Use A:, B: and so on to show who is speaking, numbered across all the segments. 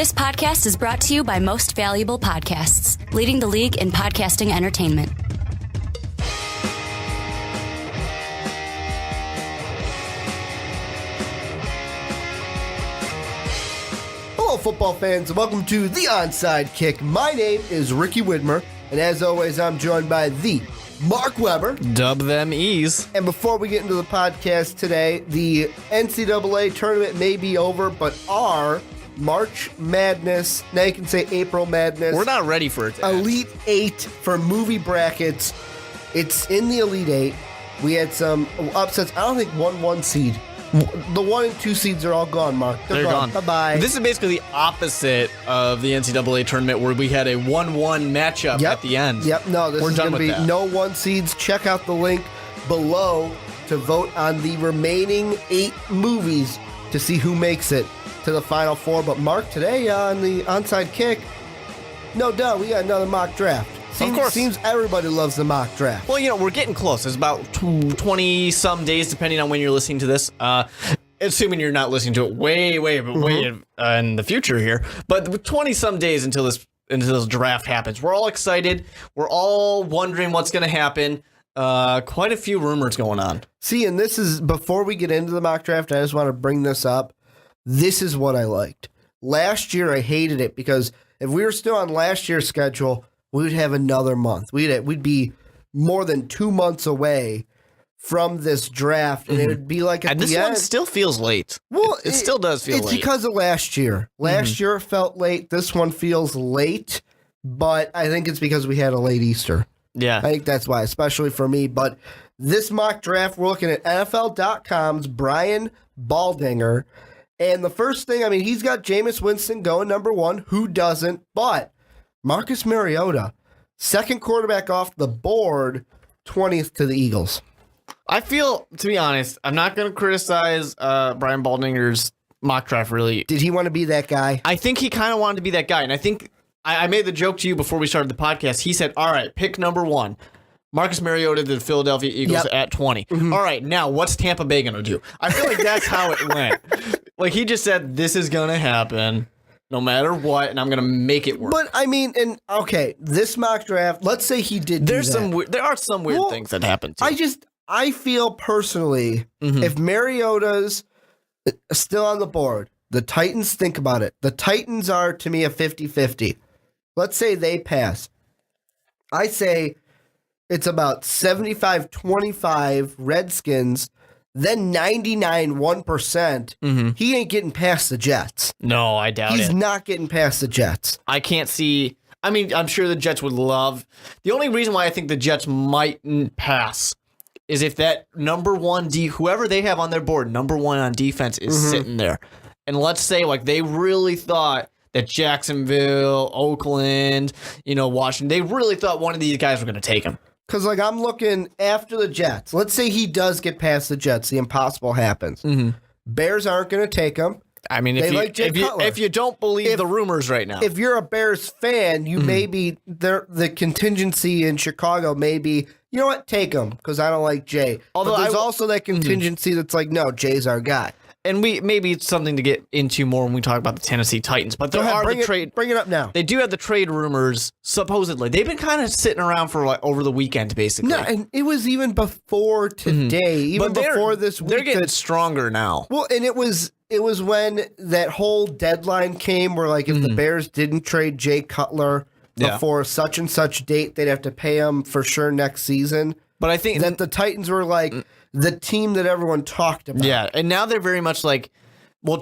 A: This podcast is brought to you by Most Valuable Podcasts, leading the league in podcasting entertainment.
B: Hello, football fans, and welcome to The Onside Kick. My name is Ricky Widmer, and as always, I'm joined by the Mark Weber.
C: Dub them E's.
B: And before we get into the podcast today, the NCAA tournament may be over, but our March Madness, now you can say April Madness.
C: We're not ready for it.
B: Elite 8 for movie brackets. It's in the Elite 8. We had some upsets. I don't think 1 seed. The 1 and 2 seeds are all gone, Mark.
C: They're gone.
B: Bye-bye.
C: This is basically the opposite of the NCAA tournament where we had a 1-1 matchup at the end.
B: Yep, no, this
C: We're
B: is
C: done
B: going to
C: with
B: be
C: that.
B: no 1 seeds. Check out the link below to vote on the remaining 8 movies to see who makes it to the Final Four. But Mark, today on the Onside Kick, no doubt, we got another mock draft.
C: Of course.
B: Seems everybody loves the mock draft.
C: Well, we're getting close. It's about 20-some days, depending on when you're listening to this. Assuming you're not listening to it way in the future here. But 20-some days until this draft happens. We're all excited. We're all wondering what's going to happen. Quite a few rumors going on.
B: See, and this is, before we get into the mock draft, I just want to bring this up. This is what I liked. Last year, I hated it because if we were still on last year's schedule, we would have another month. We'd be more than 2 months away from this draft, and it would be like at
C: And
B: the
C: this
B: end.
C: one still feels late.
B: Well,
C: it still does feel late.
B: It's because of last year. Last year it felt late. This one feels late, but I think it's because we had a late Easter.
C: Yeah.
B: I think that's why, especially for me. But this mock draft, we're looking at NFL.com's Brian Baldinger. And the first thing, he's got Jameis Winston going number 1. Who doesn't? But Marcus Mariota, second quarterback off the board, 20th to the Eagles.
C: I feel, to be honest, I'm not going to criticize Brian Baldinger's mock draft, really.
B: Did he want to be that guy?
C: I think he kind of wanted to be that guy. And I think I made the joke to you before we started the podcast. He said, all right, pick number 1. Marcus Mariota, the Philadelphia Eagles at 20. Mm-hmm. All right, now what's Tampa Bay going to do? I feel like that's how it went. Like he just said, this is going to happen no matter what, and I'm going to make it work.
B: But, this mock draft, let's say he did
C: there are some weird
B: Well,
C: things that happen, too.
B: I feel personally, if Mariota's still on the board, the Titans, think about it. The Titans are, to me, a 50-50. Let's say they pass. I say it's about 75-25 Redskins, then 99-1%. He ain't getting past the Jets.
C: No, I doubt
B: He's
C: it.
B: not getting past the Jets.
C: I can't see. I'm sure the Jets would love. The only reason why I think the Jets might pass is if that number 1 whoever they have on their board, number 1 on defense, is sitting there. And let's say they really thought that Jacksonville, Oakland, Washington, they really thought one of these guys were going to take him.
B: Because, I'm looking after the Jets. Let's say he does get past the Jets. The impossible happens. Bears aren't going to take him.
C: If you don't believe the rumors right now.
B: If you're a Bears fan, you maybe, the contingency in Chicago may be, you know what, take him, because I don't like Jay. Although there's also that contingency that's like, no, Jay's our guy.
C: And maybe it's something to get into more when we talk about the Tennessee Titans. But there are the trade.
B: Bring it up now.
C: They do have the trade rumors, supposedly. They've been kind of sitting around for over the weekend, basically.
B: No, and it was even before today, even before this week.
C: They're getting stronger now.
B: Well, and it was when that whole deadline came where, if the Bears didn't trade Jay Cutler before such and such date, they'd have to pay him for sure next season. But I think that the Titans were the team that everyone talked about.
C: Yeah, and now they're very much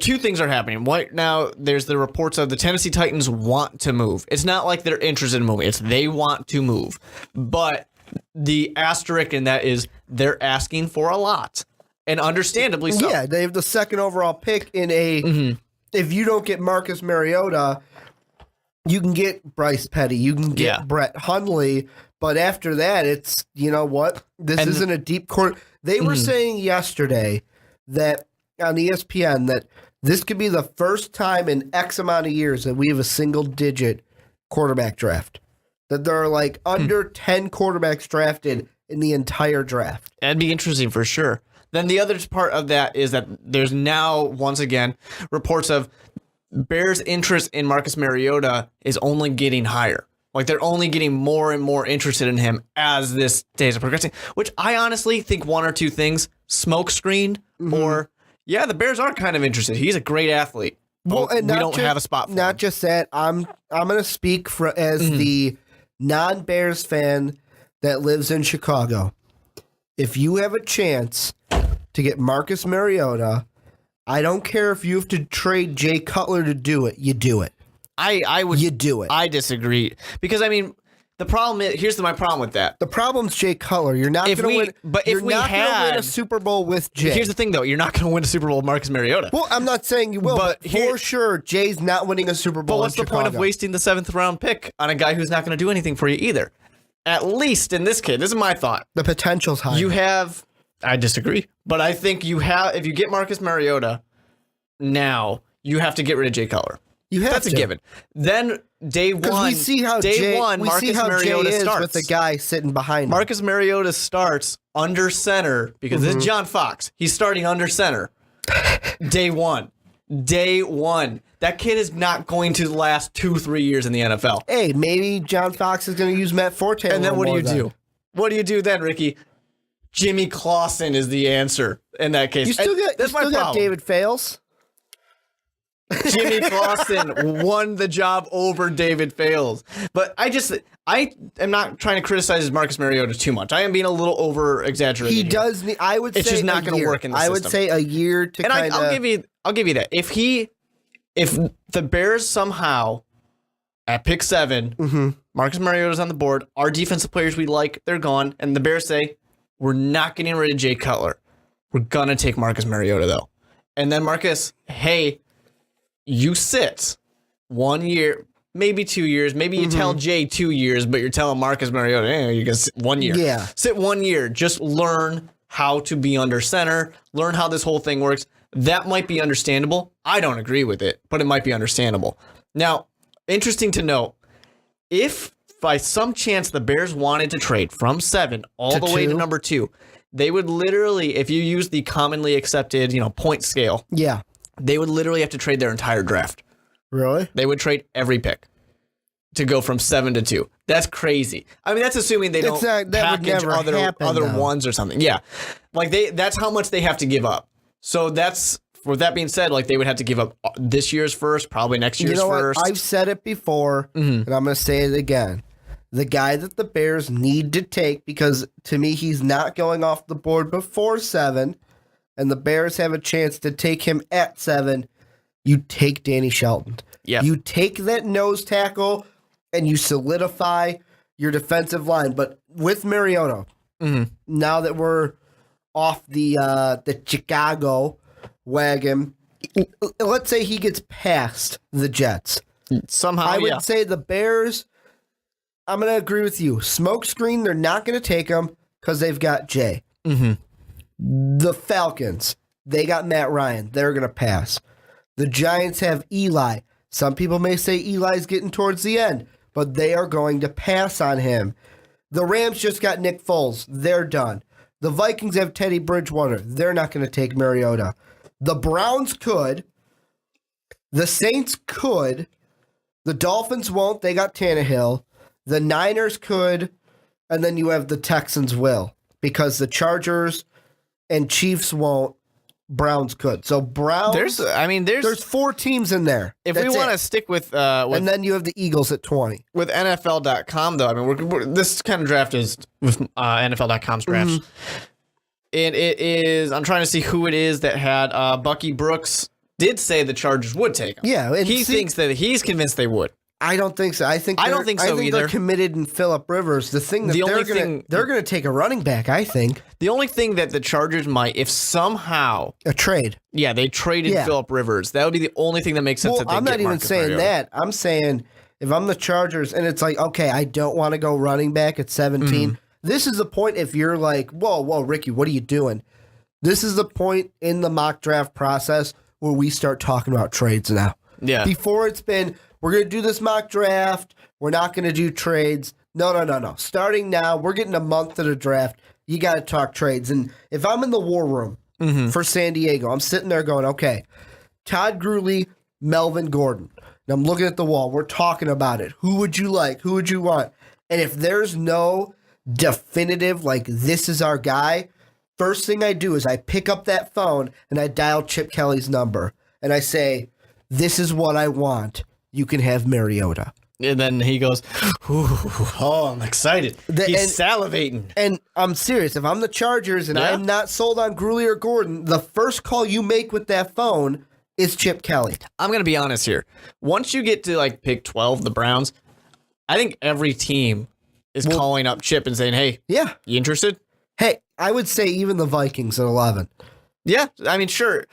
C: two things are happening. Right now, there's the reports of the Tennessee Titans want to move. It's not like they're interested in moving. It's they want to move. But the asterisk in that is they're asking for a lot. And understandably so.
B: Yeah, they have the second overall pick in a... If you don't get Marcus Mariota, you can get Bryce Petty. You can get Brett Hundley. But after that, it's, you know what? This isn't a deep court. They were saying yesterday that on ESPN that this could be the first time in X amount of years that we have a single-digit quarterback draft. That there are under 10 quarterbacks drafted in the entire draft.
C: That'd be interesting for sure. Then the other part of that is that there's now, once again, reports of Bears' interest in Marcus Mariota is only getting higher. Like, they're only getting more and more interested in him as this days are progressing, which I honestly think one or two things, smoke screened or, yeah, the Bears are kind of interested. He's a great athlete.
B: Well, and
C: we don't have a spot for
B: not
C: him.
B: just that. I'm going to speak as the non-Bears fan that lives in Chicago. If you have a chance to get Marcus Mariota, I don't care if you have to trade Jay Cutler to do it. You do it. You do it.
C: I disagree because I mean the problem is here's my problem with that.
B: The problem's Jay Cutler. You're not going to win.
C: But
B: you're
C: if we
B: not going to
C: had
B: win a Super Bowl with Jay.
C: Here's the thing though, you're not going to win a Super Bowl with Marcus Mariota.
B: Well, I'm not saying you will, but for sure, Jay's not winning a Super Bowl.
C: But what's the point of wasting the 7th round pick on a guy who's not going to do anything for you either? At least in this case, this is my thought.
B: The potential's high.
C: You have. I disagree, but I think you have. If you get Marcus Mariota now, you have to get rid of Jay Cutler. That's a given. Then day one,
B: we see how
C: Marcus Mariota
B: Jay
C: starts
B: with the guy sitting behind him.
C: Marcus Mariota starts under center because this is John Fox. He's starting under center. Day one. That kid is not going to last 2-3 years in the NFL.
B: Hey, maybe John Fox is going to use Matt Forte.
C: And then what do you do? What do you do then, Ricky? Jimmy Clausen is the answer in that case.
B: You still got David Fales.
C: Jimmy Clausen won the job over David Fales. But I am not trying to criticize Marcus Mariota too much. I am being a little over exaggerated.
B: He does need, I would say
C: it's just not going to work in the system.
B: I would say a year to
C: and
B: kind of.
C: I'll give you that. If the Bears somehow at pick 7, Marcus Mariota's on the board, our defensive players we like, they're gone, and the Bears say, we're not getting rid of Jay Cutler. We're going to take Marcus Mariota though. And then Marcus, hey, you sit 1 year, maybe 2 years. Maybe you tell Jay 2 years, but you're telling Marcus Mariota, hey, you can sit 1 year.
B: Yeah.
C: Sit 1 year. Just learn how to be under center. Learn how this whole thing works. That might be understandable. I don't agree with it, but it might be understandable. Now, interesting to note, if by some chance the Bears wanted to trade from 7 all the way to number 2, they would literally, if you use the commonly accepted, point scale, they would literally have to trade their entire draft.
B: Really?
C: They would trade every pick to go from 7 to 2. That's crazy. I mean, that's assuming they don't package other ones or something. Yeah. Like that's how much they have to give up. So with that being said, like they would have to give up this year's first, probably next year's first.
B: I've said it before, and I'm going to say it again. The guy that the Bears need to take, because to me, he's not going off the board before 7, and the Bears have a chance to take him at 7, you take Danny Shelton.
C: Yeah.
B: You take that nose tackle, and you solidify your defensive line. But with Mariota, now that we're off the Chicago wagon, let's say he gets past the Jets.
C: Somehow,
B: I would say the Bears, I'm going to agree with you. Smokescreen, they're not going to take him because they've got Jay. The Falcons, they got Matt Ryan. They're going to pass. The Giants have Eli. Some people may say Eli's getting towards the end, but they are going to pass on him. The Rams just got Nick Foles. They're done. The Vikings have Teddy Bridgewater. They're not going to take Mariota. The Browns could. The Saints could. The Dolphins won't. They got Tannehill. The Niners could. And then you have the Texans will. Because the Chargers and Chiefs won't. Browns could. So Browns. There's 4 teams in there.
C: If we want to stick with
B: and then you have the Eagles at 20.
C: With NFL.com though, I mean, this kind of draft is with NFL.com's drafts, and it is. I'm trying to see who it is that had Bucky Brooks did say the Chargers would take him.
B: Yeah, and
C: thinks that he's convinced they would.
B: I don't think so. I
C: don't think so either.
B: They're committed in Phillip Rivers. The thing that they're going to take a running back, I think.
C: The only thing that the Chargers might, if somehow
B: a trade.
C: Yeah, they traded Phillip Rivers. That would be the only thing that makes sense.
B: I'm not even saying that. I'm saying if I'm the Chargers and it's like, okay, I don't want to go running back at 17. This is the point if you're like, whoa, Ricky, what are you doing? This is the point in the mock draft process where we start talking about trades now.
C: Yeah.
B: Before it's been, we're going to do this mock draft. We're not going to do trades. No. Starting now, we're getting a month to the draft. You got to talk trades. And if I'm in the war room for San Diego, I'm sitting there going, okay, Todd Gurley Melvin Gordon. And I'm looking at the wall. We're talking about it. Who would you like? Who would you want? And if there's no definitive, like, this is our guy, first thing I do is I pick up that phone and I dial Chip Kelly's number. And I say, this is what I want. You can have Mariota.
C: And then he goes, oh, I'm excited. He's salivating.
B: And I'm serious. If I'm the Chargers and I'm not sold on Gruley or Gordon, the first call you make with that phone is Chip Kelly.
C: I'm going to be honest here. Once you get to like pick 12, the Browns, I think every team is calling up Chip and saying, hey, you interested?
B: Hey, I would say even the Vikings at 11.
C: Yeah, I mean, sure.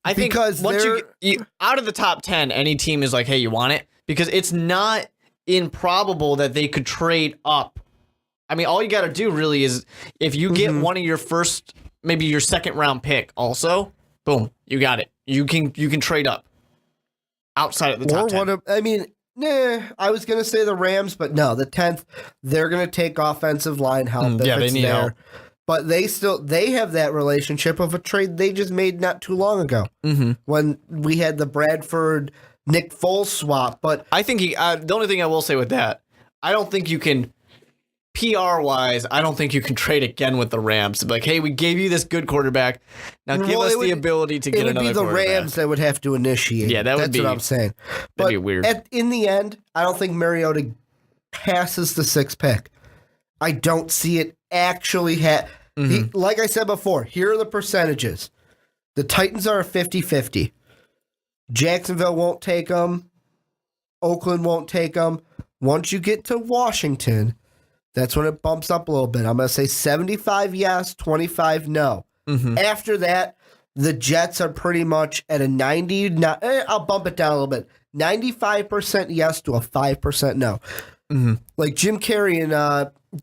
C: I think
B: because
C: once you out of the top 10, any team is like, hey, you want it? Because it's not improbable that they could trade up. I mean, all you got to do really is if you get one of your first, maybe your second round pick also, boom, you got it. You can trade up outside of the top 10.
B: I was going to say the Rams, but no, the 10th, they're going to take offensive line help.
C: They need help.
B: But they have that relationship of a trade they just made not too long ago when we had the Bradford Nick Foles swap. But
C: I think the only thing I will say with that, I don't think you can PR-wise, I don't think you can trade again with the Rams. Like, hey, we gave you this good quarterback. Now give us the ability to get another quarterback. It would be the Rams
B: that would have to initiate.
C: Yeah,
B: that's what I'm saying.
C: That'd be weird.
B: In the end, I don't think Mariota passes the 6th pick. I don't see it actually like I said before, here are the percentages. The Titans are a 50-50. Jacksonville won't take them. Oakland won't take them. Once you get to Washington, that's when it bumps up a little bit. I'm going to say 75 yes, 25 no. After that, the Jets are pretty much at a 90. I'll bump it down a little bit. 95% yes to a 5% no. Like Jim Carrey in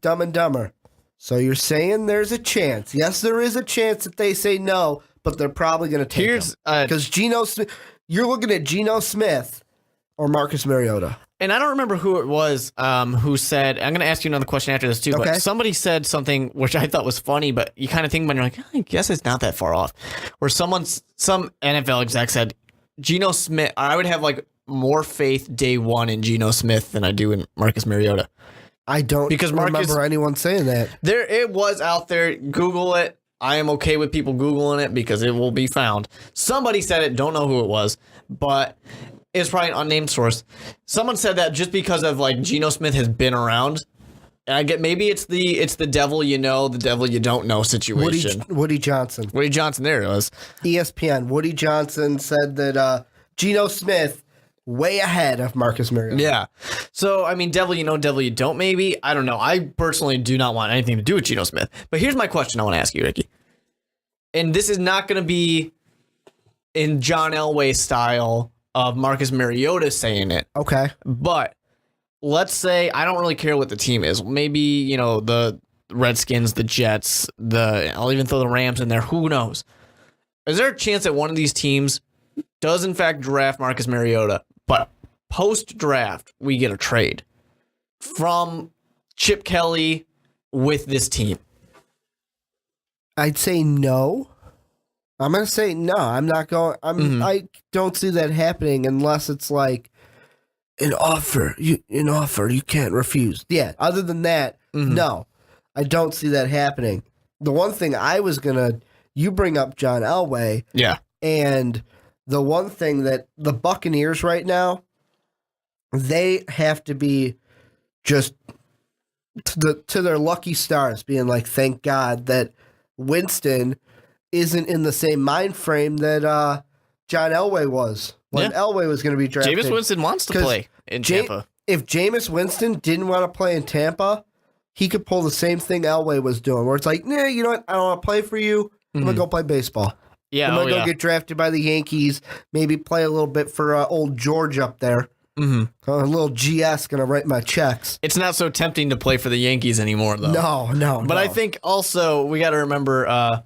B: Dumb and Dumber. So you're saying there's a chance. Yes, there is a chance that they say no, but they're probably going to take him. Because Geno Smith, you're looking at Geno Smith or Marcus Mariota.
C: And I don't remember who it was who said, I'm going to ask you another question after this too, but somebody said something which I thought was funny, but you kind of think when you're like, I guess it's not that far off. Where some NFL exec said, Geno Smith, I would have like more faith day one in Geno Smith than I do in Marcus Mariota.
B: I don't remember anyone saying that.
C: It was out there. Google it. I am okay with people Googling it because it will be found. Somebody said it. Don't know who it was, but it's probably an unnamed source. Someone said that just because of like Geno Smith has been around. And I get maybe it's the devil you know, the devil you don't know situation.
B: Woody Johnson.
C: There it was.
B: ESPN. Woody Johnson said that Geno Smith way ahead of Marcus Mariota.
C: Yeah. So, I mean, devil you know, devil you don't maybe. I don't know. I personally do not want anything to do with Geno Smith. But here's my question I want to ask you, Ricky. And this is not going to be in John Elway style of Marcus Mariota saying it.
B: Okay.
C: But let's say, I don't really care what the team is. Maybe, the Redskins, the Jets, I'll even throw the Rams in there. Who knows? Is there a chance that one of these teams does in fact draft Marcus Mariota, but post-draft, we get a trade from Chip Kelly with this team?
B: I'd say no. I'm going to say no. I'm not going. I don't see that happening unless it's like an offer. You can't refuse. Yeah. Other than that, no. I don't see that happening. The one thing you bring up John Elway.
C: Yeah.
B: And the one thing that the Buccaneers right now, they have to be just to their lucky stars being like, thank God that Winston isn't in the same mind frame that John Elway was when Elway was going to be drafted.
C: Jameis Winston wants to play in Tampa.
B: If Jameis Winston didn't want to play in Tampa, he could pull the same thing Elway was doing, where it's like, nah, you know what? I don't want to play for you. I'm going to go play baseball.
C: Yeah,
B: I'm going to go get drafted by the Yankees, maybe play a little bit for old George up there. A little GS going to write my checks.
C: It's not so tempting to play for the Yankees anymore, though.
B: No.
C: But I think also we got to remember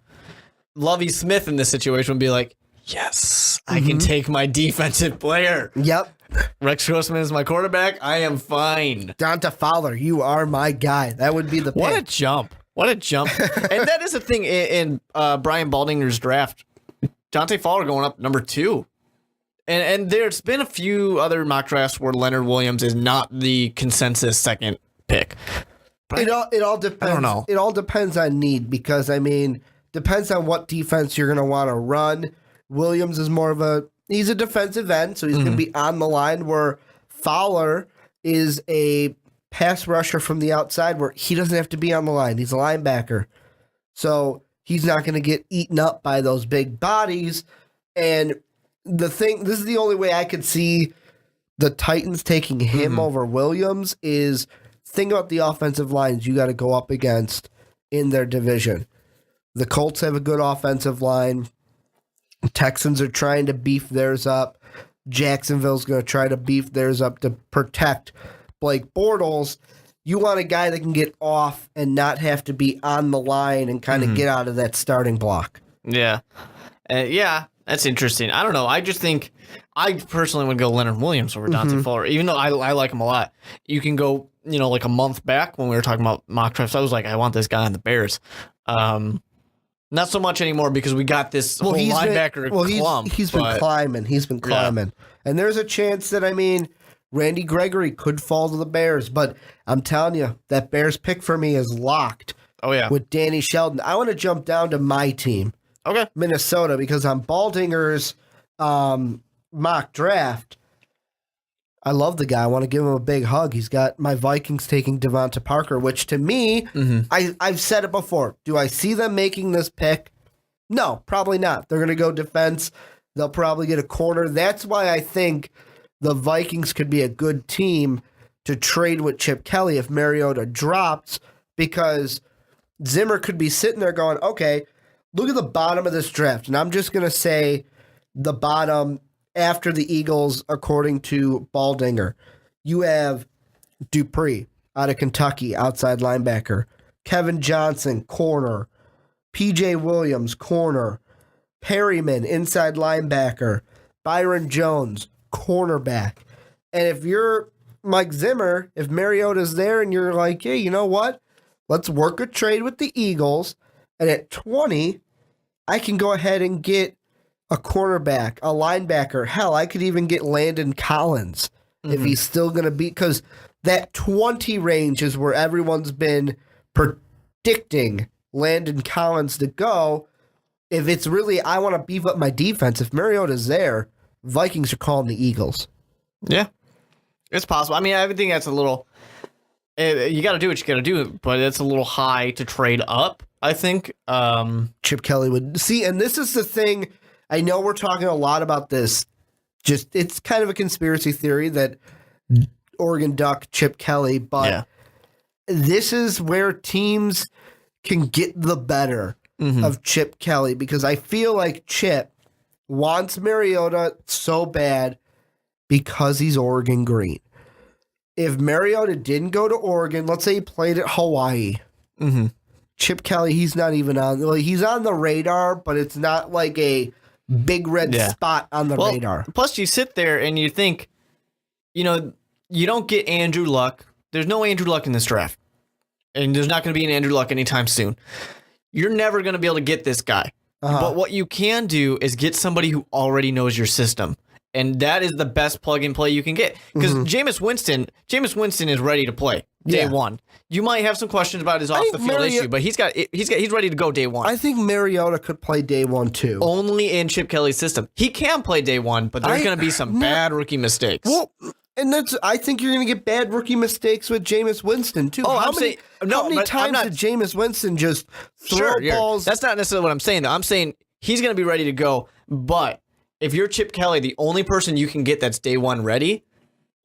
C: Lovie Smith in this situation would be like, yes, I can take my defensive player.
B: Yep.
C: Rex Grossman is my quarterback. I am fine.
B: Dante Fowler, you are my guy. That would be the pick.
C: What a jump. And that is the thing in Brian Baldinger's draft. Dante Fowler going up number 2. And there's been a few other mock drafts where Leonard Williams is not the consensus second pick. But
B: It all depends.
C: I don't know.
B: It all depends on need because, I mean, depends on what defense you're going to want to run. Williams is more of he's a defensive end, so he's going to be on the line, where Fowler is a pass rusher from the outside where he doesn't have to be on the line. He's a linebacker. So he's not going to get eaten up by those big bodies. And this is the only way I could see the Titans taking him over Williams is think about the offensive lines you got to go up against in their division. The Colts have a good offensive line. Texans are trying to beef theirs up. Jacksonville's going to try to beef theirs up to protect Blake Bortles. You want a guy that can get off and not have to be on the line and kind of get out of that starting block.
C: Yeah. Yeah, that's interesting. I don't know. I just think I personally would go Leonard Williams over Dante Fowler, even though I like him a lot. You can go, like a month back when we were talking about mock drafts, I was like, I want this guy on the Bears. Not so much anymore because we got this whole linebacker clump.
B: He's been climbing. He's been climbing. Yeah. And there's a chance that, Randy Gregory could fall to the Bears. But I'm telling you, that Bears pick for me is locked.
C: Oh, yeah.
B: With Danny Shelton. I want to jump down to my team.
C: Okay.
B: Minnesota, because on Baldinger's mock draft, I love the guy. I want to give him a big hug. He's got my Vikings taking Devonta Parker, which to me, I've said it before. Do I see them making this pick? No, probably not. They're going to go defense. They'll probably get a corner. That's why I think the Vikings could be a good team to trade with Chip Kelly if Mariota drops, because Zimmer could be sitting there going, okay, look at the bottom of this draft. And I'm just going to say the bottom after the Eagles, according to Baldinger. You have Dupree out of Kentucky, outside linebacker. Kevin Johnson, corner. P.J. Williams, corner. Perryman, inside linebacker. Byron Jones, cornerback. And if you're Mike Zimmer, if Mariota's there and you're like, hey, you know what? Let's work a trade with the Eagles. And at 20, I can go ahead and get a cornerback, a linebacker. Hell, I could even get Landon Collins if he's still going to be, because that 20 range is where everyone's been predicting Landon Collins to go. If it's really, I want to beef up my defense, if Mariota's there, Vikings are calling the Eagles.
C: Yeah, it's possible. I think that's a little, you got to do what you got to do, but it's a little high to trade up, I think.
B: Chip Kelly would see, and this is the thing. I know we're talking a lot about this. Just, it's kind of a conspiracy theory that Oregon Duck Chip Kelly, but this is where teams can get the better of Chip Kelly, because I feel like Chip wants Mariota so bad because he's Oregon green. If Mariota didn't go to Oregon, let's say he played at Hawaii, Chip Kelly, he's not even on. Well, he's on the radar, but it's not like a big red spot on the radar.
C: Plus, you sit there and you think, you don't get Andrew Luck. There's no Andrew Luck in this draft. And there's not going to be an Andrew Luck anytime soon. You're never going to be able to get this guy. But what you can do is get somebody who already knows your system. And that is the best plug and play you can get. Because Jameis Winston is ready to play day one. You might have some questions about his off the field issue, but he's ready to go day one.
B: I think Mariota could play day one too.
C: Only in Chip Kelly's system. He can play day one, but there's going to be some bad rookie mistakes.
B: Well, and I think you're going to get bad rookie mistakes with Jameis Winston too.
C: Oh,
B: how many times did Jameis Winston just throw balls?
C: That's not necessarily what I'm saying, though. I'm saying he's going to be ready to go, but if you're Chip Kelly, the only person you can get that's day one ready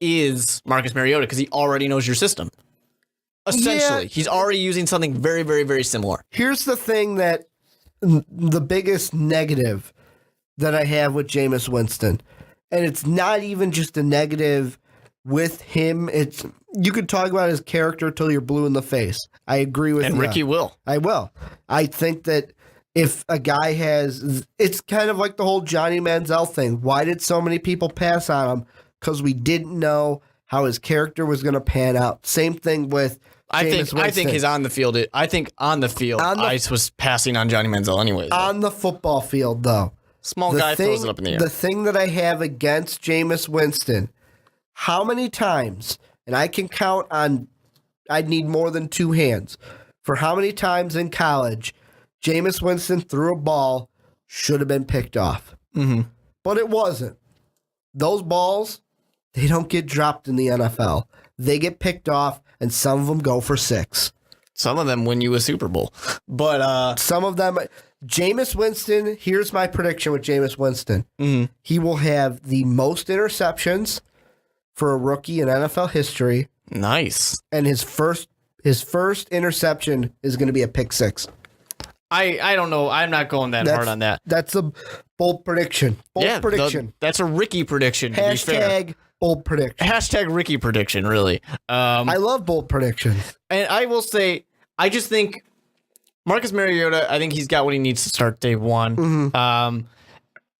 C: is Marcus Mariota, because he already knows your system. Essentially, he's already using something very, very, very similar.
B: Here's the thing that the biggest negative that I have with Jameis Winston, and it's not even just a negative with him. It's, you could talk about his character till you're blue in the face. I agree with you.
C: And Ricky will.
B: I will. I think that if a guy has, it's kind of like the whole Johnny Manziel thing. Why did so many people pass on him? Because we didn't know how his character was going to pan out. Same thing with Jameis Winston.
C: I think he's on the field. I think on the field, Ice was passing on Johnny Manziel anyways.
B: On the football field, though.
C: Small guy throws it up in the air.
B: The thing that I have against Jameis Winston, how many times, and I can count on, I'd need more than two hands, for how many times in college Jameis Winston threw a ball, should have been picked off.
C: Mm-hmm.
B: But it wasn't. Those balls, they don't get dropped in the NFL. They get picked off, and some of them go for 6.
C: Some of them win you a Super Bowl. But
B: some of them, Jameis Winston, here's my prediction with Jameis Winston.
C: Mm-hmm.
B: He will have the most interceptions for a rookie in NFL history.
C: Nice.
B: And his first interception is going to be a pick 6.
C: I don't know. I'm not going that hard on that.
B: That's a bold prediction. Bold prediction.
C: That's a Ricky prediction, to be fair.
B: Bold prediction.
C: Hashtag Ricky prediction, really.
B: I love bold predictions.
C: And I will say, I just think Marcus Mariota, I think he's got what he needs to start day one.
B: Mm-hmm.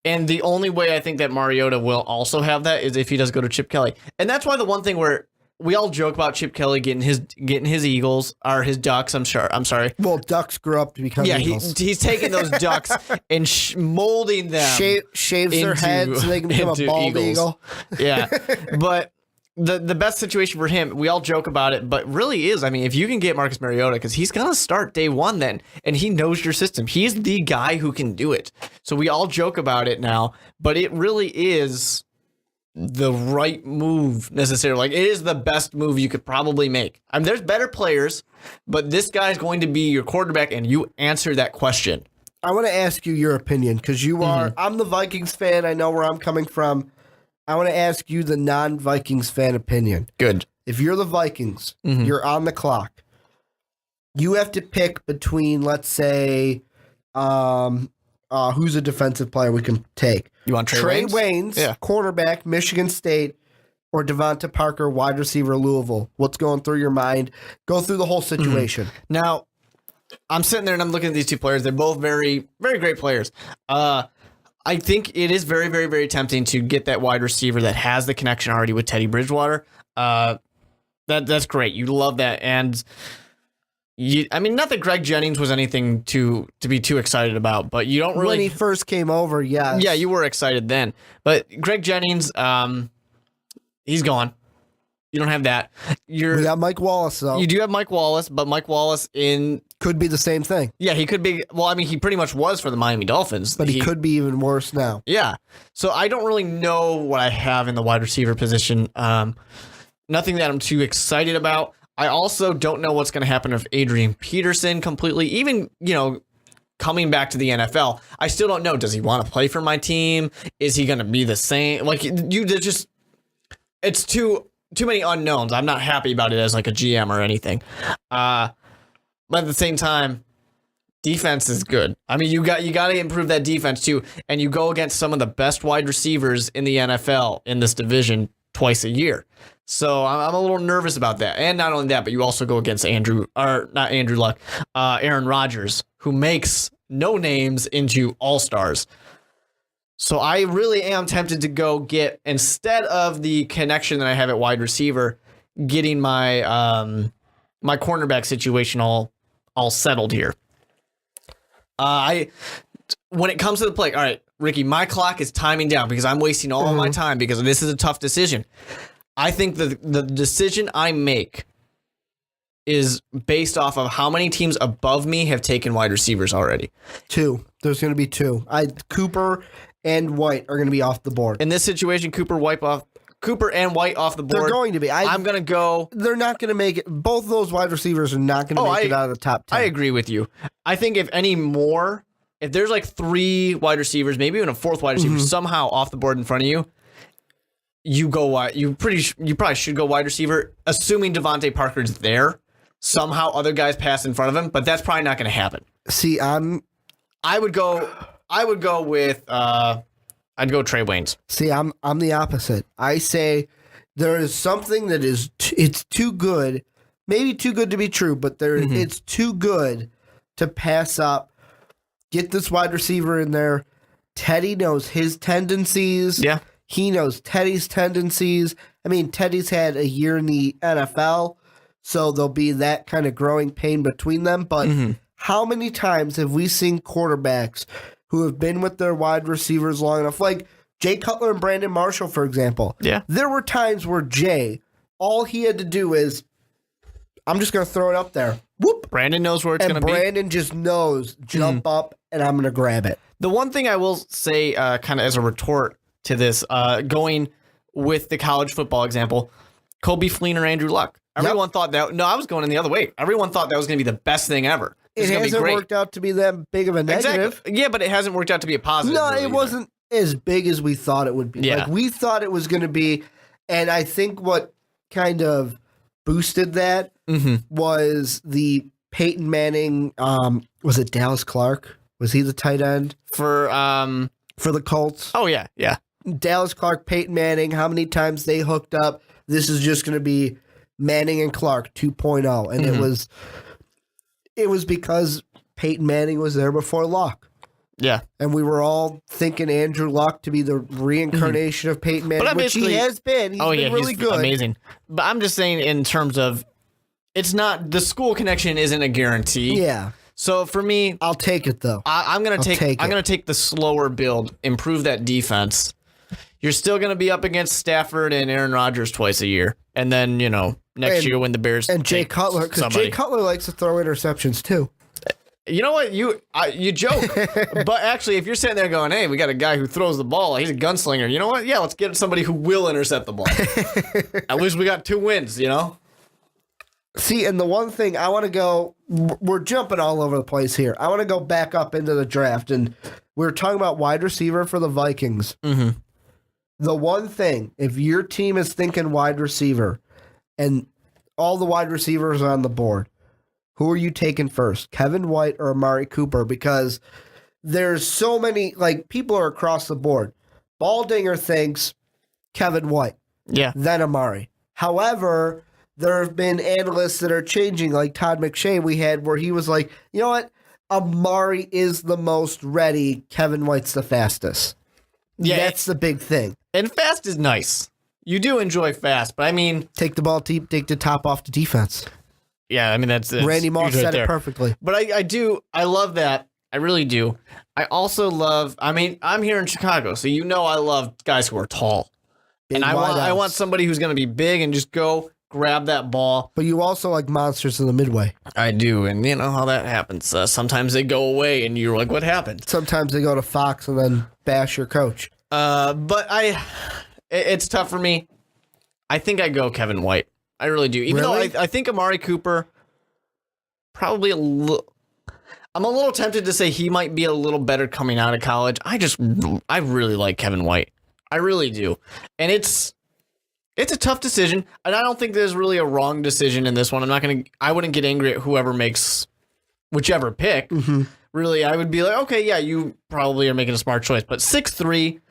C: And the only way I think that Mariota will also have that is if he does go to Chip Kelly. And that's why the one thing where we all joke about Chip Kelly getting his Eagles, or his Ducks, I'm sorry.
B: Well, Ducks grew up to become Eagles.
C: He's taking those Ducks and molding them.
B: Shaves their heads so they can become a bald eagle.
C: Yeah. But the best situation for him, we all joke about it, but really is, I mean, if you can get Marcus Mariota, because he's going to start day one then, and he knows your system. He's the guy who can do it. So we all joke about it now, but it really is the right move necessarily. Like, it is the best move you could probably make. I mean, there's better players, but this guy's going to be your quarterback, and you answer that question.
B: I want to ask you your opinion, because you are, I'm the Vikings fan. I know where I'm coming from. I want to ask you the non-Vikings fan opinion.
C: Good.
B: If you're the Vikings, you're on the clock. You have to pick between, let's say, who's a defensive player we can take?
C: You want
B: Trey Waynes, quarterback, Michigan State, or Devonta Parker, wide receiver, Louisville. What's going through your mind? Go through the whole situation.
C: Now, I'm sitting there and I'm looking at these two players. They're both very, very great players. I think it is very, very, very tempting to get that wide receiver that has the connection already with Teddy Bridgewater. That's great. You love that. And I mean, not that Greg Jennings was anything to be too excited about, but you don't really.
B: When he first came over, yes.
C: Yeah, you were excited then. But Greg Jennings, he's gone. You don't have that.
B: We got Mike Wallace, though.
C: You do have Mike Wallace, but Mike Wallace
B: could be the same thing.
C: Yeah, he could be. Well, I mean, he pretty much was for the Miami Dolphins.
B: But he could be even worse now.
C: Yeah. So I don't really know what I have in the wide receiver position. Nothing that I'm too excited about. I also don't know what's going to happen with Adrian Peterson completely. Even, coming back to the NFL, I still don't know. Does he want to play for my team? Is he going to be the same? Like, it's too many unknowns. I'm not happy about it as like a GM or anything. But at the same time, defense is good. I mean, you got to improve that defense too. And you go against some of the best wide receivers in the NFL in this division twice a year. So I'm a little nervous about that. And not only that, but you also go against Aaron Rodgers, who makes no names into all-stars. So I really am tempted to go get, instead of the connection that I have at wide receiver, getting my my cornerback situation all settled here. When it comes to the play, all right, Ricky, my clock is timing down because I'm wasting all of my time because this is a tough decision. I think the decision I make is based off of how many teams above me have taken wide receivers already. 2.
B: There's going to be 2. Cooper and White are going to be off the board.
C: In this situation, Cooper and White off the board.
B: They're going to be.
C: I'm going to go.
B: They're not going to make it. Both of those wide receivers are not going to make it out of the top 10.
C: I agree with you. I think if there's like 3 wide receivers, maybe even a 4th wide receiver somehow off the board in front of you, you go wide. You probably should go wide receiver, assuming Devontae Parker's there. Somehow other guys pass in front of him, but that's probably not going to happen.
B: See,
C: I would go with I'd go Trey Waynes.
B: See, I'm the opposite. I say there is something that is it's too good, maybe too good to be true, but it's too good to pass up. Get this wide receiver in there. Teddy knows his tendencies.
C: Yeah.
B: He knows Teddy's tendencies. I mean, Teddy's had a year in the NFL, so there'll be that kind of growing pain between them. But how many times have we seen quarterbacks who have been with their wide receivers long enough, like Jay Cutler and Brandon Marshall, for example.
C: Yeah.
B: There were times where Jay, all he had to do is, I'm just going to throw it up there. Whoop.
C: Brandon knows where it's going to be.
B: Brandon just knows, jump up, and I'm going to grab it.
C: The one thing I will say, kind of as a retort to this, going with the college football example, Kobe Fleener, Andrew Luck. Everyone thought that. No, I was going in the other way. Everyone thought that was going to be the best thing ever.
B: It hasn't worked out to be that big of a negative.
C: Exactly. Yeah, but it hasn't worked out to be a positive.
B: No,
C: really
B: it wasn't as big as we thought it would be.
C: Yeah.
B: Like we thought it was going to be, and I think what kind of boosted that was the Peyton Manning. Was it Dallas Clark? Was he the tight end
C: for
B: the Colts?
C: Oh yeah, yeah.
B: Dallas Clark, Peyton Manning. How many times they hooked up? This is just going to be Manning and Clark 2.0, and it was because Peyton Manning was there before Luck.
C: Yeah.
B: And we were all thinking Andrew Luck to be the reincarnation of Peyton Manning, which he has been. He's been really good.
C: Amazing. But I'm just saying in terms of, it's not, the school connection isn't a guarantee.
B: Yeah.
C: So for me,
B: I'll take it though.
C: I'm going to take the slower build, improve that defense. You're still going to be up against Stafford and Aaron Rodgers twice a year. And then, next year when the Bears
B: and Jay Cutler, because Jay Cutler likes to throw interceptions too.
C: You know what? You joke, but actually, if you're sitting there going, "Hey, we got a guy who throws the ball. He's a gunslinger." You know what? Yeah, let's get somebody who will intercept the ball. At least we got 2 wins.
B: See, and the one thing I want to go, we're jumping all over the place here. I want to go back up into the draft, and we were talking about wide receiver for the Vikings.
C: Mm-hmm.
B: The one thing, if your team is thinking wide receiver, and all the wide receivers are on the board, who are you taking first, Kevin White or Amari Cooper? Because there's so many, people are across the board. Baldinger thinks Kevin White, then Amari. However, there have been analysts that are changing, like Todd McShay we had, where he was like, you know what? Amari is the most ready. Kevin White's the fastest. Yeah, that's the big thing.
C: And fast is nice. You do enjoy fast, but I mean,
B: take the ball deep, take the top off the defense.
C: Yeah, I mean, that's
B: Randy Moss said it perfectly.
C: But I love that. I really do. I also love, I'm here in Chicago, so I love guys who are tall.
B: Big
C: and I want somebody who's going to be big and just go grab that ball.
B: But you also like monsters in the midway.
C: I do, and you know how that happens. Sometimes they go away, and you're like, what happened?
B: Sometimes they go to Fox and then bash your coach.
C: But it's tough for me. I think I go Kevin White. I really do. Even though I think Amari Cooper probably I'm a little tempted to say he might be a little better coming out of college. I really like Kevin White. I really do. And it's a tough decision. And I don't think there's really a wrong decision in this one. I wouldn't get angry at whoever makes whichever pick. Mm-hmm. Really, I would be like, okay, yeah, you probably are making a smart choice. But 6'3",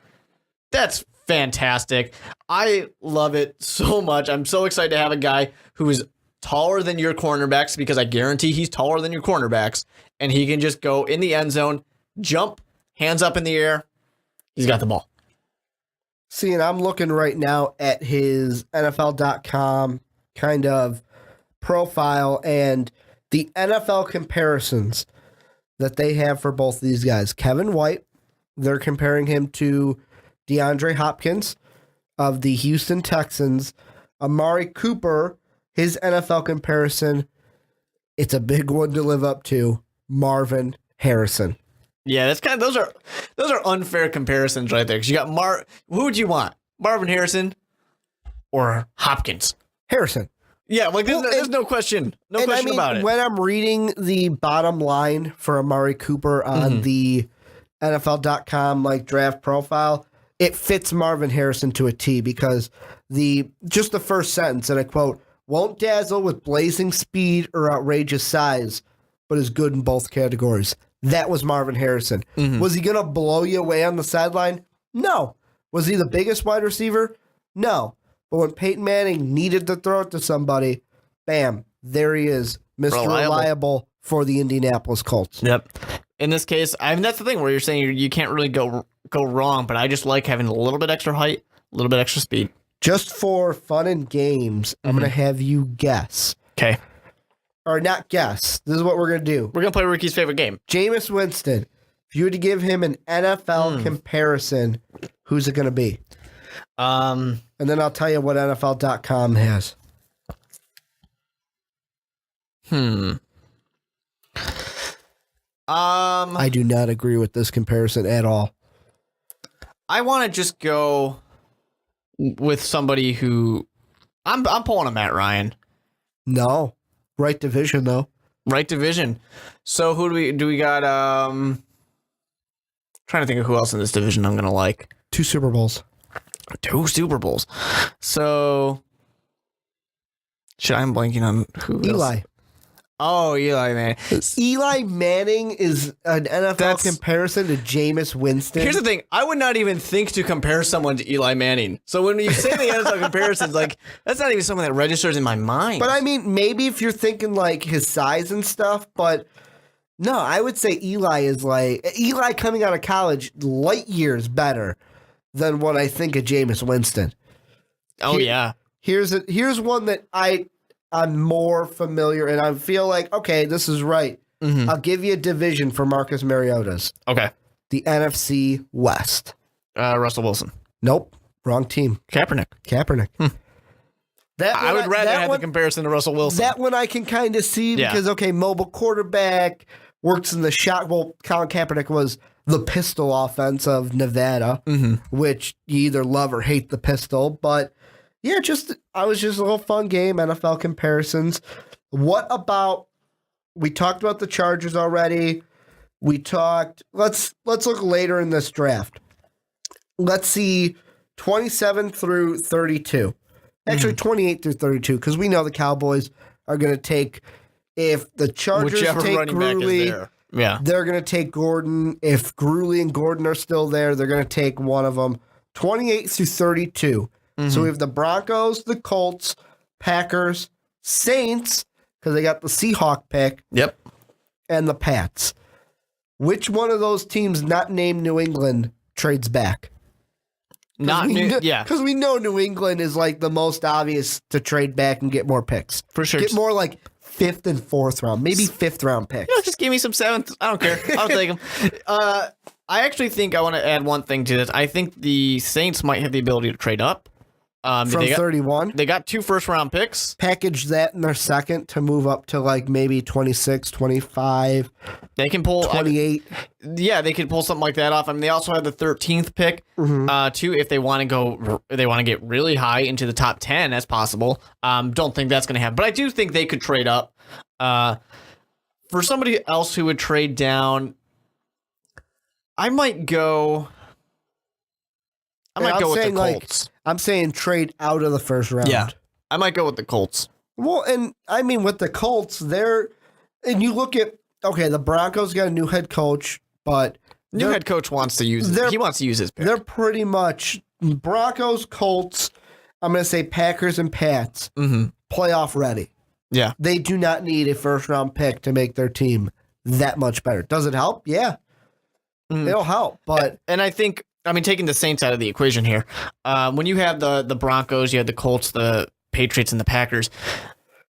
C: that's fantastic. I love it so much. I'm so excited to have a guy who is taller than your cornerbacks, because I guarantee he's taller than your cornerbacks, and he can just go in the end zone, jump, hands up in the air. He's got the ball.
B: See, and I'm looking right now at his NFL.com kind of profile and the NFL comparisons that they have for both these guys. Kevin White, they're comparing him to DeAndre Hopkins of the Houston Texans. Amari Cooper, his NFL comparison, it's a big one to live up to, Marvin Harrison.
C: Yeah, that's kind of those are unfair comparisons right there. Because you got who would you want? Marvin Harrison or Hopkins?
B: Harrison.
C: Yeah, there's no question. No question about it.
B: When I'm reading the bottom line for Amari Cooper on the NFL.com draft profile, it fits Marvin Harrison to a T, because just the first sentence, and I quote, won't dazzle with blazing speed or outrageous size, but is good in both categories. That was Marvin Harrison. Mm-hmm. Was he going to blow you away on the sideline? No. Was he the biggest wide receiver? No. But when Peyton Manning needed to throw it to somebody, bam, there he is, Mr. Reliable for the Indianapolis Colts.
C: Yep. In this case, that's the thing where you're saying you can't really go wrong, but I just like having a little bit extra height, a little bit extra speed.
B: Just for fun and games, I'm going to have you guess.
C: Okay.
B: Or not guess. This is what we're going to do.
C: We're going to play Ricky's favorite game.
B: Jameis Winston. If you were to give him an NFL comparison, who's it going to be? And then I'll tell you what NFL.com has. I do not agree with this comparison at all.
C: I want to just go with somebody who I'm pulling a Matt Ryan.
B: No. Right division, though.
C: Right division. So who do we got? Trying to think of who else in this division I'm going to like.
B: 2 Super Bowls.
C: 2 Super Bowls. So I'm blanking on who
B: Eli.
C: else? Oh, Eli Manning.
B: Eli Manning is an NFL comparison to Jameis Winston.
C: Here's the thing. I would not even think to compare someone to Eli Manning. So when you say the NFL comparisons, like, that's not even someone that registers in my mind.
B: But I mean, maybe if you're thinking like his size and stuff, but no, I would say Eli coming out of college, light years better than what I think of Jameis Winston.
C: Oh, yeah.
B: Here's one that I'm more familiar, and I feel like, okay, this is right. I'll give you a division for Marcus Mariota's.
C: Okay.
B: The NFC West.
C: Russell Wilson.
B: Nope. Wrong team.
C: Kaepernick. I would rather have the comparison to Russell Wilson.
B: That one I can kind of see because, okay, mobile quarterback, works in the shot. Well, Colin Kaepernick was the pistol offense of Nevada, which you either love or hate the pistol, but yeah, I was just a little fun game, NFL comparisons. What about, we talked about the Chargers already. Let's look later in this draft. Let's see 27 through 32. Actually, 28 through 32, because we know the Cowboys are going to take, if the Chargers
C: whichever
B: take
C: running back
B: Gruley,
C: is there. Yeah.
B: They're going to take Gordon. If Gruley and Gordon are still there, they're going to take one of them. 28 through 32. So we have the Broncos, the Colts, Packers, Saints, because they got the Seahawk pick.
C: Yep.
B: And the Pats. Which one of those teams not named New England trades back? Because we know New England is like the most obvious to trade back and get more picks.
C: For sure.
B: Get more like 5th and 4th round, maybe 5th round picks.
C: Just give me some 7th. I don't care. I'll take them. I actually think I want to add one thing to this. I think the Saints might have the ability to trade up.
B: From 31.
C: They got 2 first-round picks.
B: Package that in their second to move up to like maybe 26, 25.
C: They can pull
B: 28.
C: They could pull something like that off. I mean, they also have the 13th pick too. If they want to get really high into the top 10, that's possible. Don't think that's going to happen, but I do think they could trade up. For somebody else who would trade down, I might go. Go with the Colts.
B: I'm saying trade out of the first round.
C: Yeah, I might go with the Colts.
B: Well, and I mean with the Colts, and you look at, okay, the Broncos got a new head coach, but
C: new head coach wants to use his pick.
B: They're pretty much Broncos, Colts. I'm going to say Packers and Pats, playoff ready.
C: Yeah,
B: they do not need a first round pick to make their team that much better. Does it help? Yeah, it'll help, but
C: and I think. I mean, taking the Saints out of the equation here, when you have the Broncos, you have the Colts, the Patriots, and the Packers.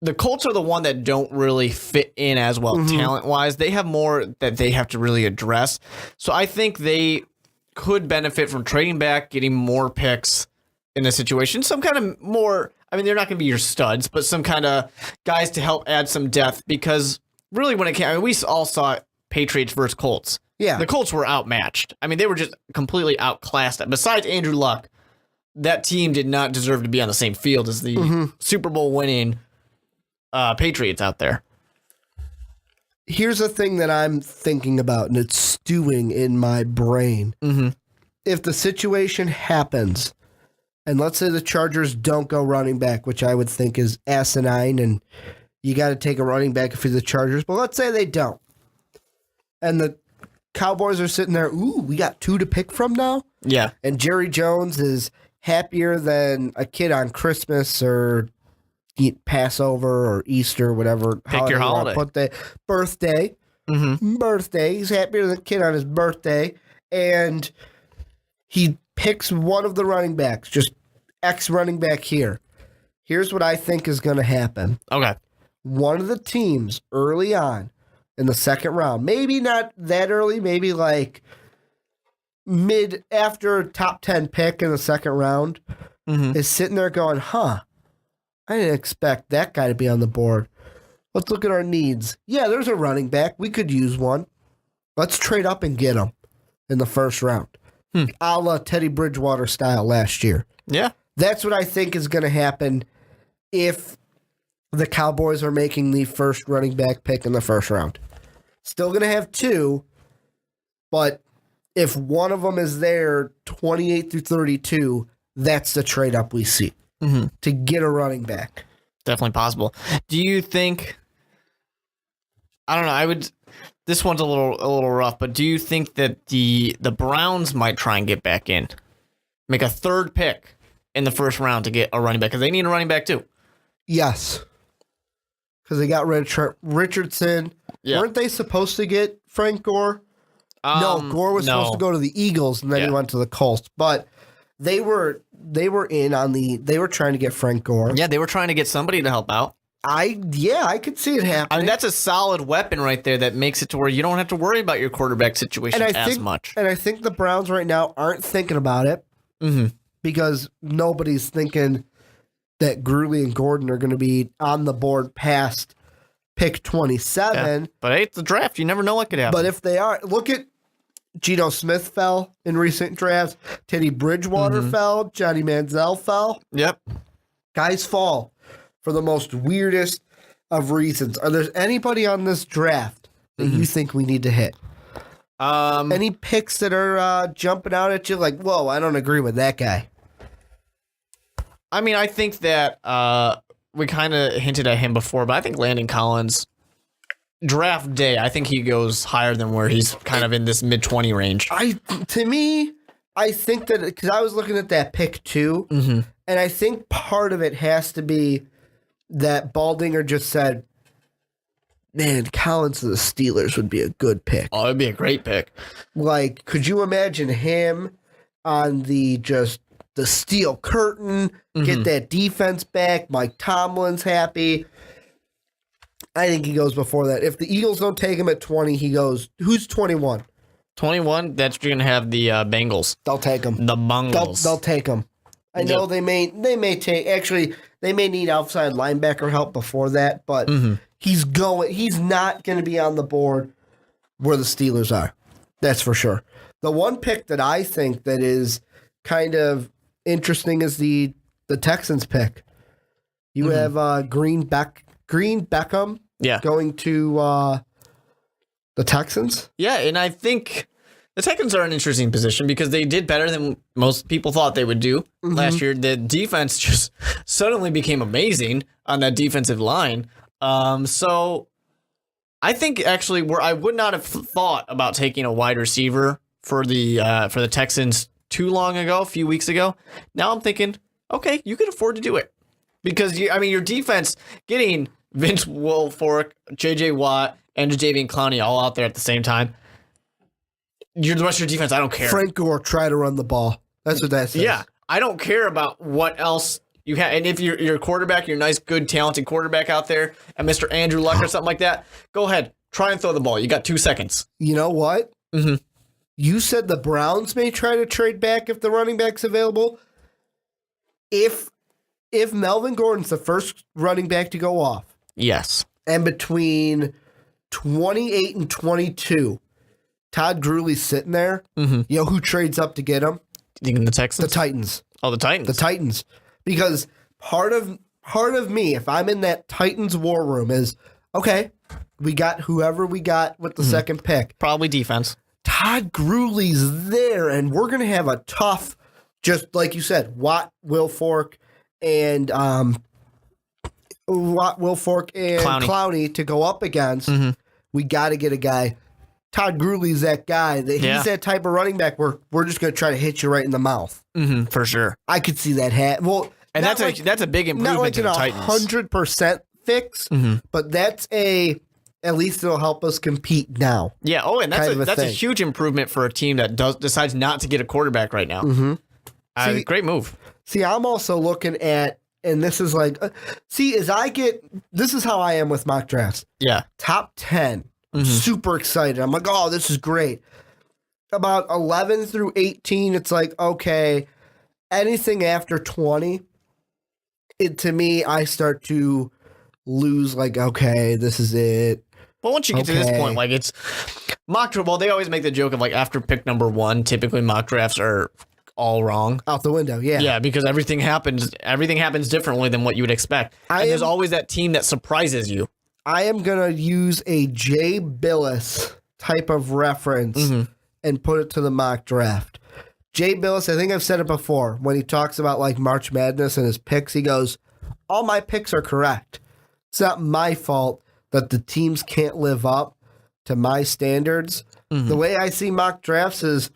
C: The Colts are the one that don't really fit in as well talent-wise. They have more that they have to really address. So I think they could benefit from trading back, getting more picks in this situation. Some kind of more, I mean, they're not going to be your studs, but some kind of guys to help add some depth, because really when it came, I mean, we all saw Patriots versus Colts.
B: Yeah.
C: The Colts were outmatched. I mean, they were just completely outclassed. Besides Andrew Luck, that team did not deserve to be on the same field as the Super Bowl winning Patriots out there.
B: Here's a thing that I'm thinking about, and it's stewing in my brain. If the situation happens, and let's say the Chargers don't go running back, which I would think is asinine, and you got to take a running back if you're the Chargers, but let's say they don't. And the Cowboys are sitting there, we got 2 to pick from now?
C: Yeah.
B: And Jerry Jones is happier than a kid on Christmas or Passover or Easter, whatever.
C: Pick your holiday.
B: Birthday. Birthday. He's happier than a kid on his birthday. And he picks one of the running backs, just X running back here. Here's what I think is going to happen.
C: Okay.
B: One of the teams early on in the second round, maybe not that early, maybe like mid after top 10 pick in the second round, is sitting there going, I didn't expect that guy to be on the board. Let's look at our needs. Yeah, there's a running back. We could use one. Let's trade up and get him in the first round. A la Teddy Bridgewater style last year.
C: Yeah.
B: That's what I think is going to happen if the Cowboys are making the first running back pick in the first round. Still going to have two, but if one of them is there 28 through 32, that's the trade up we see to get a running back.
C: Definitely possible. Do you think, I don't know, this one's a little rough, but do you think that the Browns might try and get back in? Make a third pick in the first round to get a running back, because they need a running back too.
B: Yes. Because they got Richardson. Yeah. Weren't they supposed to get Frank Gore? No, Gore was supposed to go to the Eagles, and then he went to the Colts. But they were in on they were trying to get Frank Gore.
C: Yeah, they were trying to get somebody to help out.
B: I could see it happening.
C: I mean, that's a solid weapon right there that makes it to where you don't have to worry about your quarterback situation as much.
B: And I think the Browns right now aren't thinking about it because nobody's thinking that Gurley and Gordon are going to be on the board past pick 27.
C: Yeah. But hey, it's the draft. You never know what could happen.
B: But if they are, look at Geno Smith fell in recent drafts. Teddy Bridgewater fell. Johnny Manziel fell.
C: Yep.
B: Guys fall for the most weirdest of reasons. Are there anybody on this draft that you think we need to hit? Any picks that are jumping out at you like, whoa, I don't agree with that guy?
C: I mean, I think that we kind of hinted at him before, but I think Landon Collins, draft day, I think he goes higher than where he's kind of in this mid-20 range.
B: To me, I think that, because I was looking at that pick too, and I think part of it has to be that Baldinger just said, man, Collins to the Steelers would be a good pick.
C: Oh, it'd be a great pick.
B: Like, could you imagine him on the steel curtain, get that defense back, Mike Tomlin's happy? I think he goes before that. If the Eagles don't take him at 20, he goes, who's 21?
C: 21, that's you're going to have the Bengals.
B: They'll take him.
C: The Bengals.
B: They'll take him. I know they may take, actually, they may need outside linebacker help before that, but he's not going to be on the board where the Steelers are. That's for sure. The one pick that I think that is kind of interesting is the Texans pick. You have Green Beckham going to the Texans.
C: Yeah, and I think the Texans are an interesting position because they did better than most people thought they would do last year. The defense just suddenly became amazing on that defensive line. So I think actually where I would not have thought about taking a wide receiver for the Texans too long ago, a few weeks ago. Now I'm thinking, okay, you can afford to do it because your defense getting Vince Wilfork, J.J. Watt, and Jadeveon Clowney all out there at the same time. The rest of your defense, I don't care.
B: Frank Gore, try to run the ball. That's what that says.
C: Yeah, I don't care about what else you have. And if you're a quarterback, you're a nice, good, talented quarterback out there, and Mr. Andrew Luck or something like that, go ahead. Try and throw the ball. You got 2 seconds.
B: You know what? You said the Browns may try to trade back if the running back's available. If Melvin Gordon's the first running back to go off.
C: Yes.
B: And between 28 and 22, Todd Gurley's sitting there. You know who trades up to get him?
C: You think the Texans?
B: The Titans.
C: Oh, the Titans.
B: The Titans. Because part of me, if I'm in that Titans war room, is, okay, we got whoever we got with the second pick.
C: Probably defense.
B: Todd Gurley's there, and we're going to have a tough, just like you said, Watt, Wilfork, and Clowney to go up against. We got to get a guy. Todd Gurley's that guy. He's that type of running back where we're just going to try to hit you right in the mouth.
C: For sure.
B: I could see that happen. Well,
C: and that's a big improvement
B: not like
C: to the Titans.
B: 100% fix, but that's at least it'll help us compete now.
C: Yeah. Oh, and that's a huge improvement for a team that decides not to get a quarterback right now. Great move.
B: See, I'm also looking at, and this is like, this is how I am with mock drafts.
C: Yeah.
B: Top 10 I'm super excited. I'm like, oh, this is great. About 11 through 18, it's like, okay, anything after 20, to me, I start to lose, like, okay, this is it.
C: Well, once you get to this point, like, it's mock draft. Well, they always make the joke of, like, after pick number 1, typically mock drafts are all wrong.
B: Out the window, yeah.
C: Yeah, because everything happens differently than what you would expect. And there's always that team that surprises you.
B: I am going to use a Jay Billis type of reference and put it to the mock draft. Jay Billis, I think I've said it before, when he talks about like March Madness and his picks, he goes, all my picks are correct. It's not my fault that the teams can't live up to my standards. The way I see mock drafts is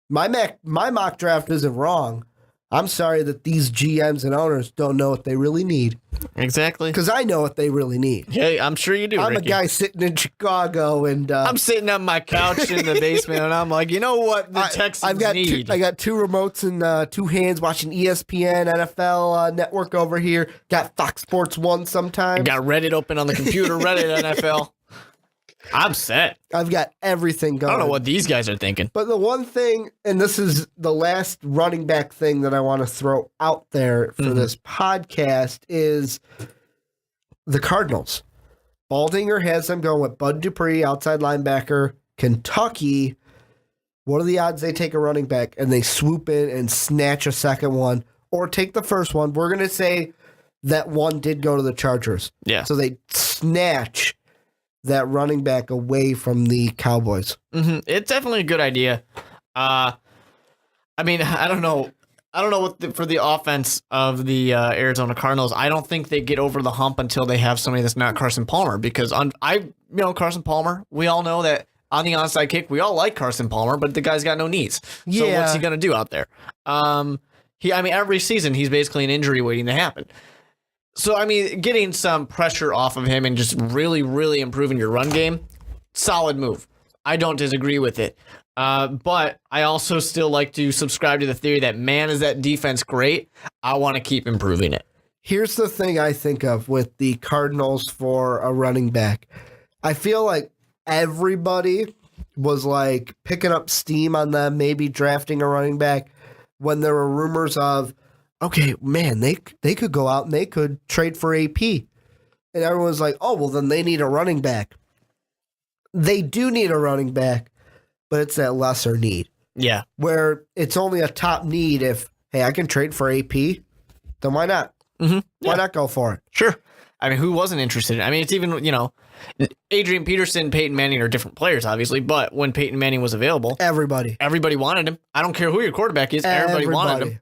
B: my mock draft isn't wrong. I'm sorry that these GMs and owners don't know what they really need.
C: Exactly.
B: Because I know what they really need.
C: Yeah, I'm sure you do,
B: I'm
C: Ricky.
B: a guy sitting in Chicago, and
C: I'm sitting on my couch in the basement, and I'm like, you know what the Texans need?
B: I got 2 remotes and 2 hands watching ESPN, NFL Network over here. Got Fox Sports 1 sometimes.
C: Got Reddit open on the computer, Reddit NFL. I'm set.
B: I've got everything going.
C: I don't know what these guys are thinking.
B: But the one thing, and this is the last running back thing that I want to throw out there for this podcast, is the Cardinals. Baldinger has them going with Bud Dupree, outside linebacker. Kentucky, what are the odds they take a running back and they swoop in and snatch a second one or take the first one? We're going to say that one did go to the Chargers.
C: Yeah.
B: So they snatch that running back away from the Cowboys.
C: It's definitely a good idea. I mean, I don't know what for the offense of the Arizona Cardinals. I don't think they get over the hump until they have somebody that's not Carson Palmer. Because Carson Palmer, we all know that on the onside kick, we all like Carson Palmer, but the guy's got no knees.
B: Yeah.
C: So what's he gonna do out there? Every season he's basically an injury waiting to happen. So, I mean, getting some pressure off of him and just really, really improving your run game, solid move. I don't disagree with it. But I also still like to subscribe to the theory that, man, is that defense great? I want to keep improving it.
B: Here's the thing I think of with the Cardinals for a running back. I feel like everybody was like picking up steam on them, maybe drafting a running back when there were rumors of, okay, man, they could go out and they could trade for AP. And everyone's like, oh, well, then they need a running back. They do need a running back, but it's that lesser need.
C: Yeah.
B: Where it's only a top need if, hey, I can trade for AP, then why not? Why not go for it?
C: Sure. I mean, who wasn't interested? I mean, it's even, Adrian Peterson, Peyton Manning are different players, obviously, but when Peyton Manning was available, everybody wanted him. I don't care who your quarterback is. Everybody wanted him.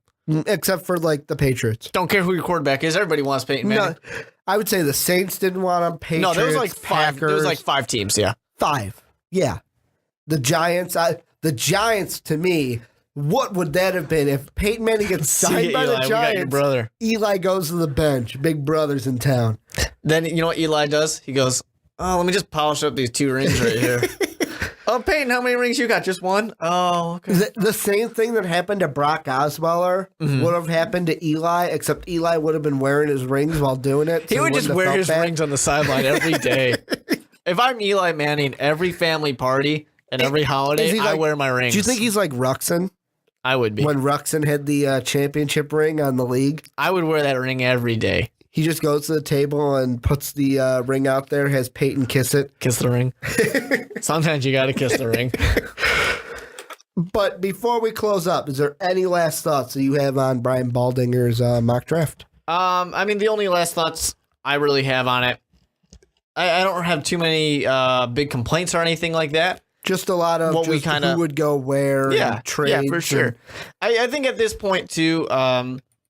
B: Except for, like, the Patriots.
C: Don't care who your quarterback is. Everybody wants Peyton Manning.
B: No, I would say the Saints didn't want him. Patriots,
C: no, there was like 5.
B: Packers.
C: There was like 5 teams, yeah.
B: 5. Yeah. The Giants, to me, what would that have been if Peyton Manning gets signed by the Giants?
C: Brother.
B: Eli goes to the bench. Big brother's in town.
C: Then you know what Eli does? He goes, oh, let me just polish up these 2 rings right here. Oh, Peyton, how many rings you got? Just 1? Oh, okay.
B: The same thing that happened to Brock Osweiler would have happened to Eli, except Eli would have been wearing his rings while doing it.
C: He would just wear his rings on the sideline every day. If I'm Eli Manning, every family party and every holiday, I wear my rings.
B: Do you think he's like Ruxin?
C: I would be.
B: When Ruxin had the championship ring on the league?
C: I would wear that ring every day.
B: He just goes to the table and puts the ring out there, has Peyton kiss it.
C: Kiss the ring. Sometimes you got to kiss the ring.
B: But before we close up, is there any last thoughts that you have on Brian Baldinger's mock draft?
C: I mean, the only last thoughts I really have on it, I don't have too many big complaints or anything like that.
B: Just a lot of
C: what we kinda,
B: who would go where and trades.
C: Yeah, for sure. I think at this point, too,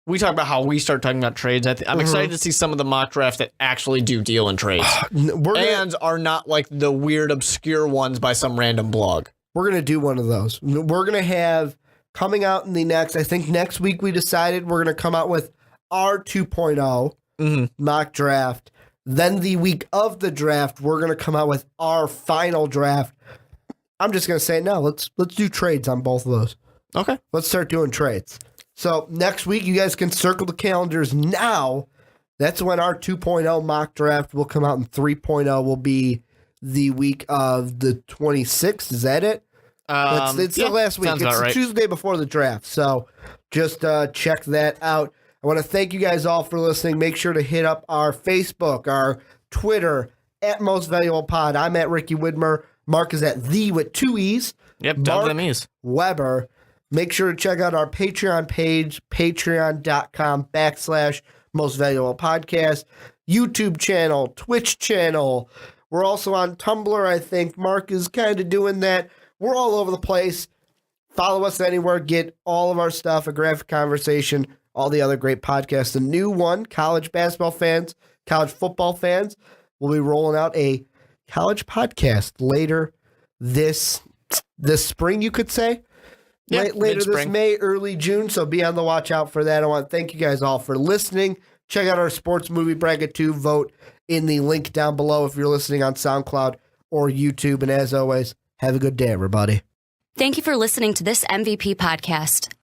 C: we talk about how we start talking about trades. I'm excited to see some of the mock drafts that actually do deal in trades and are not like the weird, obscure ones by some random blog.
B: We're going to do one of those. We're going to have coming out in the next, I think next week we decided we're going to come out with our 2.0 mock draft. Then the week of the draft, we're going to come out with our final draft. I'm just going to say, no, let's do trades on both of those.
C: Okay.
B: Let's start doing trades. So next week, you guys can circle the calendars now. That's when our 2.0 mock draft will come out, and 3.0 will be the week of the 26th. Is that it? It's the last week. It's the Tuesday before the draft. So just check that out. I want to thank you guys all for listening. Make sure to hit up our Facebook, our Twitter, at Most Valuable Pod. I'm at Ricky Widmer. Mark is at the with 2 E's.
C: Yep, double them E's.
B: Weber. Make sure to check out our Patreon page, patreon.com/Most Valuable Podcast. YouTube channel, Twitch channel. We're also on Tumblr, I think. Mark is kind of doing that. We're all over the place. Follow us anywhere. Get all of our stuff, A Graphic Conversation, all the other great podcasts. The new one, college basketball fans, college football fans, we'll be rolling out a college podcast later this spring, you could say.
C: Yeah,
B: Later
C: mid-spring.
B: this May, early June, so be on the watch out for that. I want to thank you guys all for listening. Check out our sports movie bracket too. Vote in the link down below if you're listening on SoundCloud or YouTube. And as always, have a good day, everybody.
A: Thank you for listening to this MVP podcast.